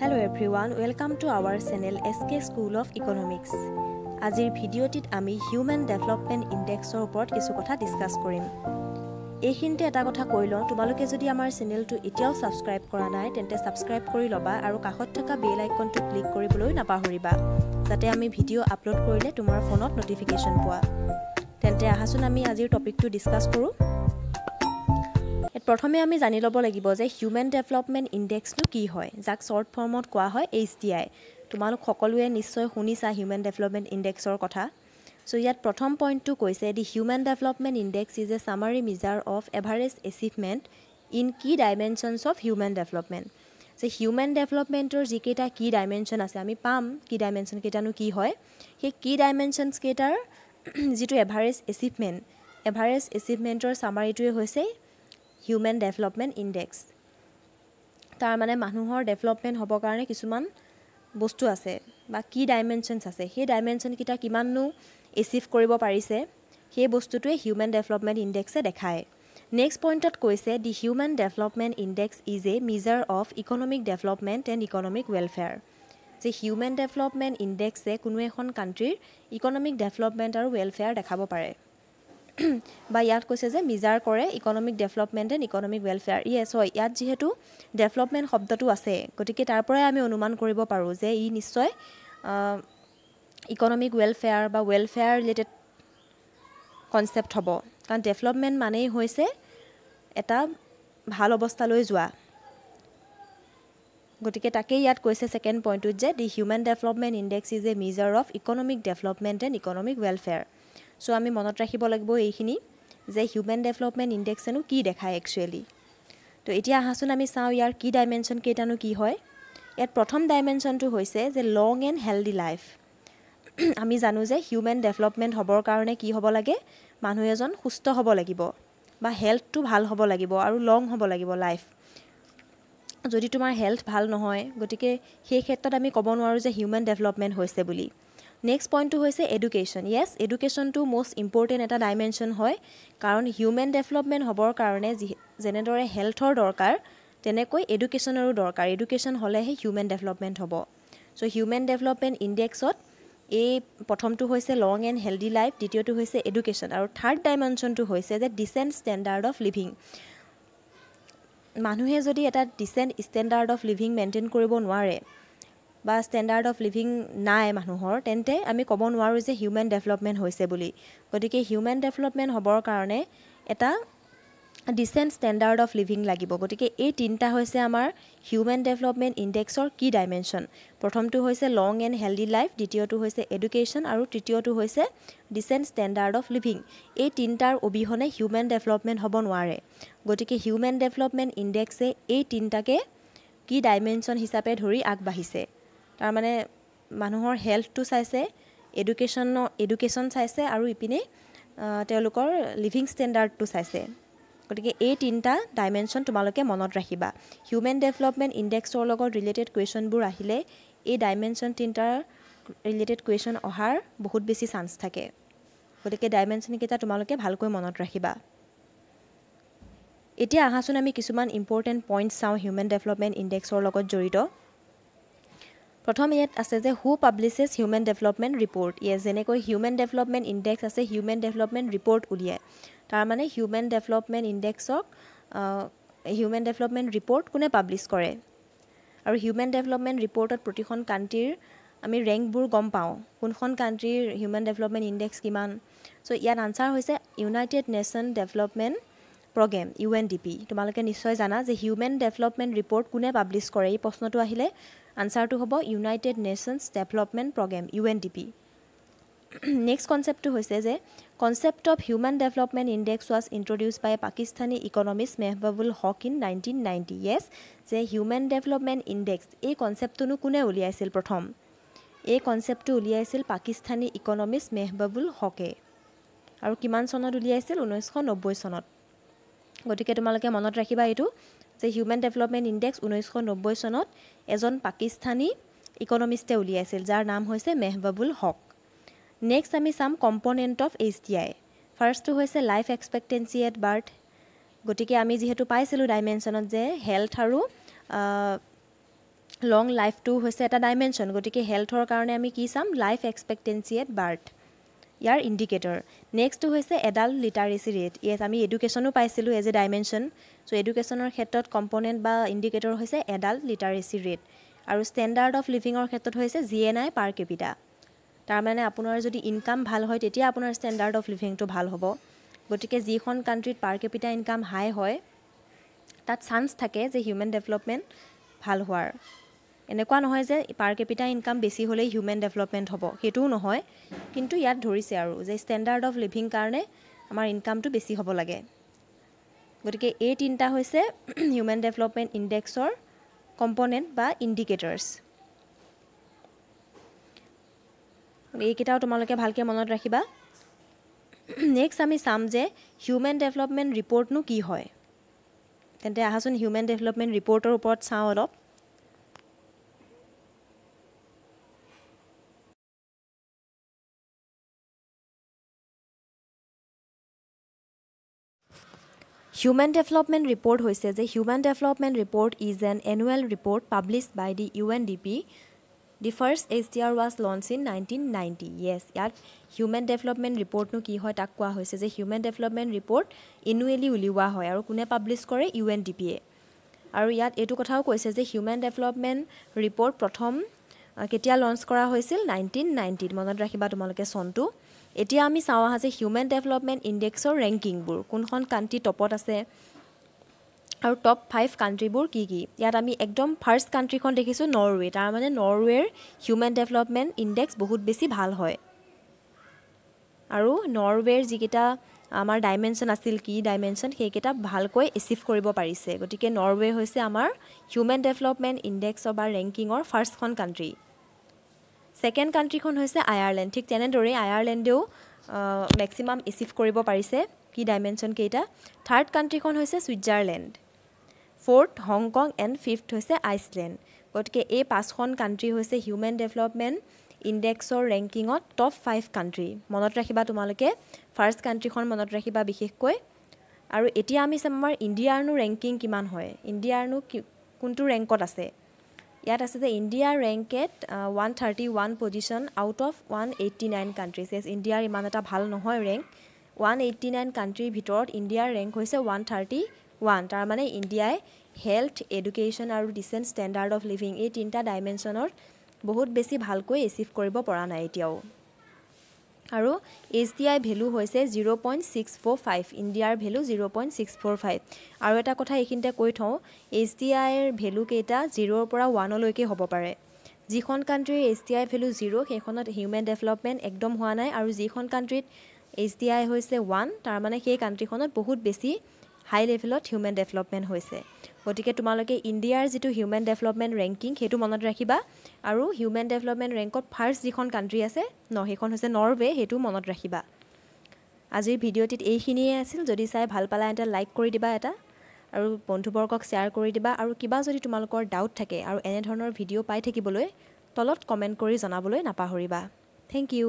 Hello everyone, welcome to our channel SK School of Economics. আজিৰ ভিডিঅ'টিত আমি human development ইনডেক্সৰ ওপৰত কিছু কথা ডিসকাস কৰিম। এইখিনিতে এটা কথা কৈ লওঁ, তোমালোকে যদি আমাৰ চেনেলটো এতিয়াও সাবস্ক্ৰাইব কৰা নাই তেন্তে সাবস্ক্ৰাইব কৰি ল'বা আৰু কাষত থকা বেল আইকনটো ক্লিক কৰিবলৈ নাপাহৰিবা যাতে আমি ভিডিঅ' আপলোড কৰিলে তোমাৰ ফোনত নটিফিকেশন পোৱা। তেন্তে আহাচোন আমি আজিৰ টপিকটো ডিসকাস কৰোঁ। প্ৰথমে আমি জানি ল'ব লাগিব যে হিউম্যান ডেভেলপমেন্ট ইনডেক্সটো কি হয়, যাক শৰ্ট ফৰ্মত কোৱা হয় HDI। তোমালোক সকলোৱে নিশ্চয় শুনিছা হিউম্যান ডেভেলপমেন্ট ইনডেক্সৰ কথা। সো ইয়াত প্ৰথম পইণ্টটো কৈছে the human development index is a summary measure of average achievement in key dimensions of human development. যে হিউম্যান ডেভেলপমেন্টৰ যিকেইটা কি ডাইমেনশন আছে আমি পাম কি ডাইমেনশন কেইটানো কি হয়, সেই কি ডাইমেনশনছ কেইটাৰ যিটো এভাৰেজ এচিভমেন্টৰ সামাৰীটোৱে হৈছে হিউম্যান ডেভেলপমেন্ট ইনডেক্স। তাৰ মানে মানুহৰ ডেভেলপমেন্ট হ'ব কাৰণে কিছুমান বস্তু আছে বা কি ডাইমেনশনছ আছে, সেই ডাইমেনশন কিটা কিমাননো এচিভ কৰিব পাৰিছে সেই বস্তুটোৱে হিউম্যান ডেভেলপমেন্ট ইনডেক্সে দেখায়। নেক্সট পইণ্টত কৈছে the human development index is a measure of economic development and economic welfare. যে হিউম্যান ডেভেলপমেন্ট ইনডেক্সে কোনো এখন কাণ্ট্ৰিৰ ইকনমিক ডেভেলপমেন্ট আৰু ৱেলফেয়াৰ দেখাব পাৰে বা ইয়াত কৈছে যে মেজাৰ কৰে economic development and economic welfare. Yes হয়, ইয়াত যিহেতু ডেভেলপমেন্ট শব্দটো আছে গতিকে তাৰ পৰাই আমি অনুমান কৰিব পাৰোঁ যে ই নিশ্চয় ইকনমিক ৱেলফেয়াৰ বা ৱেলফেয়াৰ ৰিলেটেড কনচেপ্ট হ'ব, কাৰণ ডেভেলপমেন্ট মানেই হৈছে এটা ভাল অৱস্থালৈ যোৱা। গতিকে তাকেই ইয়াত কৈছে ছেকেণ্ড পইণ্টটোত যে the human development index is a measure of economic development and economic welfare. So আমি মনত ৰাখিব লাগিব এইখিনি যে হিউম্যান ডেভেলপমেন্ট ইনডেক্সেনো কি দেখায় একচুৱেলি। তো এতিয়া আহাচোন আমি চাওঁ ইয়াৰ কি ডাইমেনশন কেইটানো কি হয়। ইয়াত প্ৰথম ডাইমেনশনটো হৈছে যে লং এণ্ড হেল্ডি লাইফ। আমি জানো যে হিউম্যান ডেভেলপমেন্ট হ'বৰ কাৰণে কি হ'ব লাগে, মানুহ এজন সুস্থ হ'ব লাগিব বা হেল্থটো ভাল হ'ব লাগিব আৰু লং হ'ব লাগিব লাইফ। যদি তোমাৰ হেল্থ ভাল নহয় গতিকে সেই ক্ষেত্ৰত আমি ক'ব নোৱাৰোঁ যে হিউম্যান ডেভেলপমেন্ট হৈছে বুলি। নেক্সট পইণ্টটো হৈছে এডুকেশ্যন। য়েছ, এডুকেশ্যনটো মষ্ট ইম্পৰ্টেণ্ট এটা ডাইমেনশ্যন হয়, কাৰণ হিউম্যান ডেভেলপমেন্ট হ'বৰ কাৰণে যেনেদৰে হেল্থৰ দৰকাৰ তেনেকৈ এডুকেশ্যনৰো দৰকাৰ। এডুকেশ্যন হ'লেহে হিউম্যান ডেভেলপমেন্ট হ'ব। চ' হিউম্যান ডেভেলপমেন্ট ইনডেক্সত এই প্ৰথমটো হৈছে লং এণ্ড হেল্ডি লাইফ, দ্বিতীয়টো হৈছে এডুকেশ্যন আৰু থাৰ্ড ডাইমেনশ্যনটো হৈছে যে ডিচেণ্ট ষ্টেণ্ডাৰ্ড অফ লিভিং। মানুহে যদি এটা decent standard of living maintain কৰিব নোৱাৰে বা ষ্টেণ্ডাৰ্ড অফ লিভিং নাই মানুহৰ, তেন্তে আমি ক'ব নোৱাৰোঁ যে হিউম্যান ডেভেলপমেন্ট হৈছে বুলি। গতিকে হিউম্যান ডেভেলপমেন্ট হ'বৰ কাৰণে এটা ডিচেণ্ট ষ্টেণ্ডাৰ্ড অফ লিভিং লাগিব। গতিকে এই তিনিটা হৈছে আমাৰ হিউম্যান ডেভেলপমেন্ট ইনডেক্সৰ কি ডাইমেনশ্যন। প্ৰথমটো হৈছে লং এণ্ড হেল্ডি লাইফ, দ্বিতীয়টো হৈছে এডুকেশ্যন আৰু তৃতীয়টো হৈছে ডিচেণ্ট ষ্টেণ্ডাৰ্ড অফ লিভিং। এই তিনিটাৰ অবিহনে হিউম্যান ডেভেলপমেন্ট হ'ব নোৱাৰে। গতিকে হিউম্যান ডেভেলপমেন্ট ইনডেক্সে এই তিনিটাকে কি ডাইমেনশ্যন হিচাপে ধৰি আগবাঢ়িছে। তাৰমানে মানুহৰ হেল্থটো চাইছে, এডুকেশ্যন চাইছে আৰু ইপিনে তেওঁলোকৰ লিভিং ষ্টেণ্ডাৰ্ডটো চাইছে। গতিকে এই তিনিটা ডাইমেনশ্যন তোমালোকে মনত ৰাখিবা। হিউম্যান ডেভেলপমেন্ট ইনডেক্সৰ লগত ৰিলেটেড কুৱেশ্যনবোৰ আহিলে এই ডাইমেনশ্যন তিনিটাৰ ৰিলেটেড কুৱেশ্যন অহাৰ বহুত বেছি চান্স থাকে। গতিকে ডাইমেনশ্যনকেইটা তোমালোকে ভালকৈ মনত ৰাখিবা। এতিয়া আহাচোন আমি কিছুমান ইম্পৰ্টেণ্ট পইণ্ট চাওঁ হিউম্যান ডেভেলপমেন্ট ইনডেক্সৰ লগত জড়িত। প্ৰথম ইয়াত আছে যে who publishes human development report. Yes, যেনেকৈ হিউম্যান ডেভেলপমেন্ট ইনডেক্স আছে হিউম্যান ডেভেলপমেন্ট ৰিপৰ্ট উলিয়ায়। তাৰমানে হিউম্যান ডেভেলপমেন্ট ইনডেক্সক হিউম্যান ডেভেলপমেন্ট ৰিপৰ্ট কোনে পাব্লিছ কৰে আৰু হিউম্যান ডেভেলপমেন্ট ৰিপৰ্টত প্ৰতিখন কাণ্ট্ৰিৰ আমি ৰেংকবোৰ গম পাওঁ, কোনখন কাণ্ট্ৰিৰ হিউম্যান ডেভেলপমেন্ট ইনডেক্স কিমান। চ' ইয়াত আনচাৰ হৈছে United Nation Development Programme UNDP। তোমালোকে নিশ্চয় জানা যে হিউম্যান ডেভেলপমেন্ট ৰিপৰ্ট কোনে পাব্লিছ কৰে। এই প্ৰশ্নটো আহিলে আনচাৰটো হ'ব United Nations Development Programme UNDP। Next কনচেপ্টটো হৈছে যে concept of human development index was introduce by Pakistani economist Mahbubul Haq in 1990। Yes, যে হিউম্যান ডেভেলপমেন্ট ইনডেক্স এই কনচেপ্টটোনো কোনে উলিয়াইছিল প্ৰথম। এই কনচেপ্টটো উলিয়াইছিল পাকিস্তানী ইকনমিষ্ট মেহবুবুল হকে আৰু কিমান চনত উলিয়াইছিল, 1990 চনত। গতিকে তোমালোকে মনত ৰাখিবা এইটো যে হিউম্যান ডেভেলপমেন্ট ইনডেক্স 1990 চনত এজন পাকিস্তানী ইকনমিষ্টে উলিয়াইছিল যাৰ নাম হৈছে মেহবুবুল হক। নেক্সট আমি চাম কম্পনেণ্ট অফ HDI। ফাৰ্ষ্টটো হৈছে লাইফ এক্সপেক্টেঞ্চি এট বাৰ্থ। গতিকে আমি যিহেতু পাইছিলোঁ ডাইমেনশ্যনত যে হেল্থ আৰু লং লাইফটো হৈছে এটা ডাইমেনশ্যন গতিকে হেল্থৰ কাৰণে আমি কি চাম লাইফ এক্সপেক্টেঞ্চি এট বাৰ্থ ইয়াৰ ইণ্ডিকেটৰ নেক্সটটো হৈছে এডাল্ট লিটাৰেচি ৰেট য়েছ আমি এডুকেশ্যনো পাইছিলোঁ এজ এ ডাইমেনশ্যন চ' এডুকেশ্যনৰ ক্ষেত্ৰত কম্পনেণ্ট বা ইণ্ডিকেটৰ হৈছে এডাল্ট লিটাৰেচি ৰেট আৰু ষ্টেণ্ডাৰ্ড অফ লিভিঙৰ ক্ষেত্ৰত হৈছে GNI পাৰ কেপিটা তাৰমানে আপোনাৰ যদি ইনকাম ভাল হয় তেতিয়া আপোনাৰ ষ্টেণ্ডাৰ্ড অফ লিভিংটো ভাল হ'ব গতিকে যিখন কাণ্ট্ৰিত পাৰ কেপিটা ইনকাম হাই হয় তাত চান্স থাকে যে হিউমেন ডেভেলপমেণ্ট ভাল হোৱাৰ এনেকুৱা নহয় যে পাৰ কেপিটা ইনকাম বেছি হ'লেই হিউমেন ডেভেলপমেণ্ট হ'ব সেইটোও নহয় কিন্তু ইয়াত ধৰিছে আৰু যে ষ্টেণ্ডাৰ্ড অফ লিভিং কাৰণে আমাৰ ইনকামটো বেছি হ'ব লাগে গতিকে এই তিনিটা হৈছে হিউমেন ডেভেলপমেণ্ট ইণ্ডেক্সৰ কম্পনেণ্ট বা ইণ্ডিকেটৰ্ছ এইকেইটাও তোমালোকে ভালকৈ মনত ৰাখিবা নেক্সট আমি চাম যে হিউমেন ডেভেলপমেণ্ট ৰিপৰ্টনো কি হয় তেন্তে আহাচোন হিউমেন ডেভেলপমেণ্ট ৰিপৰ্টৰ ওপৰত চাওঁ অলপ Human Development Report হৈছে যে Human Development Report is an annual report published by the UNDP. The first HDR was launched in 1990. Yes, ইয়াত Human Development Report নো কি হয় তাক কোৱা হৈছে যে Human Development Report annually উলিওৱা হয় আৰু কোনে পাব্লিছ কৰে UNDP এ আৰু ইয়াত এইটো কথাও কৈছে যে Human Development Report প্ৰথম কেতিয়া লঞ্চ কৰা হৈছিল 1990 মনত ৰাখিবা তোমালোকে চনটো এতিয়া আমি চাওঁ আহা যে হিউমেন ডেভেলপমেণ্ট ইণ্ডেক্সৰ ৰেংকিংবোৰ কোনখন কাণ্ট্ৰি টপত আছে আৰু টপ 5 কাণ্ট্ৰিবোৰ কি কি ইয়াত আমি একদম ফাৰ্ষ্ট কাণ্ট্ৰিখন দেখিছোঁ নৰৱে তাৰ মানে নৰৱেৰ হিউমেন ডেভেলপমেণ্ট ইণ্ডেক্স বহুত বেছি ভাল হয় আৰু নৰৱেৰ যিকেইটা আমাৰ ডাইমেনশ্যন আছিল কি ডাইমেনশ্যন সেইকেইটা ভালকৈ এচিভ কৰিব পাৰিছে গতিকে নৰৱে হৈছে আমাৰ হিউমেন ডেভেলপমেণ্ট ইণ্ডেক্সৰ বা ৰেংকিঙৰ ফাৰ্ষ্টখন কাণ্ট্ৰি সেকেন্ড কাণ্ট্ৰিখন হৈছে আয়াৰলেণ্ড ঠিক তেনেদৰে আয়াৰলেণ্ডেও মেক্সিমাম এচিভ কৰিব পাৰিছে কি ডাইমেনশ্যন কেইটা থাৰ্ড কাণ্ট্ৰিখন হৈছে Switzerland fourth Hong Kong and fifth হৈছে আইচলেণ্ড গতিকে এই পাঁচখন কাণ্ট্ৰি হৈছে হিউমেন ডেভেলপমেণ্ট ইণ্ডেক্সৰ ৰেংকিঙত টপ 5 কাণ্ট্ৰি মনত ৰাখিবা তোমালোকে ফাৰ্ষ্ট কাণ্ট্ৰিখন মনত ৰাখিবা বিশেষকৈ আৰু এতিয়া আমি চাম আমাৰ ইণ্ডিয়াৰনো ৰেংকিং কিমান হয় ইণ্ডিয়াৰনো কোনটো ৰেংকত আছে ইয়াত আছে যে India ranked 131 position out of 189 countries as ইণ্ডিয়াৰ ইমান এটা ভাল নহয় ৰেংক 189 কাণ্ট্ৰিৰ ভিতৰত ইণ্ডিয়াৰ ৰেংক হৈছে 131 তাৰ মানে ইণ্ডিয়াই হেল্থ এডুকেশ্যন আৰু ডিচেণ্ট ষ্টেণ্ডাৰ্ড অফ লিভিং এই তিনিটা ডাইমেনশ্যনৰ বহুত বেছি ভালকৈ এচিভ কৰিব পৰা নাই এতিয়াও আৰু HDI ভেলু হৈছে 0.645 ইণ্ডিয়াৰ ভেলু 0.645 আৰু এটা কথা এইখিনিতে কৈ থওঁ HDI ৰ ভেলু কেইটা 0 ৰ পৰা 1 লৈকে হ'ব পাৰে যিখন কাণ্ট্ৰিৰ HDI ভেলু 0 সেইখনত হিউমেন ডেভেলপমেণ্ট একদম হোৱা নাই আৰু যিখন কাণ্ট্ৰিত HDI হৈছে 1 তাৰ মানে সেই কাণ্ট্ৰিখনত বহুত বেছি হাই লেভেলত হিউমেন ডেভেলপমেণ্ট হৈছে গতিকে তোমালোকে ইণ্ডিয়াৰ যিটো হিউমেন ডেভেলপমেণ্ট ৰেংকিং সেইটো মনত ৰাখিবা আৰু হিউমেন ডেভেলপমেণ্ট ৰেংকত ফাৰ্ষ্ট যিখন কাণ্ট্ৰি আছে সেইখন হৈছে নৰৱে সেইটো মনত ৰাখিবা আজিৰ ভিডিঅ'টিত এইখিনিয়ে আছিল যদি চাই ভাল পালা এটা লাইক কৰি দিবা এটা আৰু বন্ধুবৰ্গক শ্বেয়াৰ কৰি দিবা আৰু কিবা যদি তোমালোকৰ ডাউট থাকে আৰু এনে ধৰণৰ ভিডিঅ' পাই থাকিবলৈ তলত কমেণ্ট কৰি জনাবলৈ নাপাহৰিবা থেংক ইউ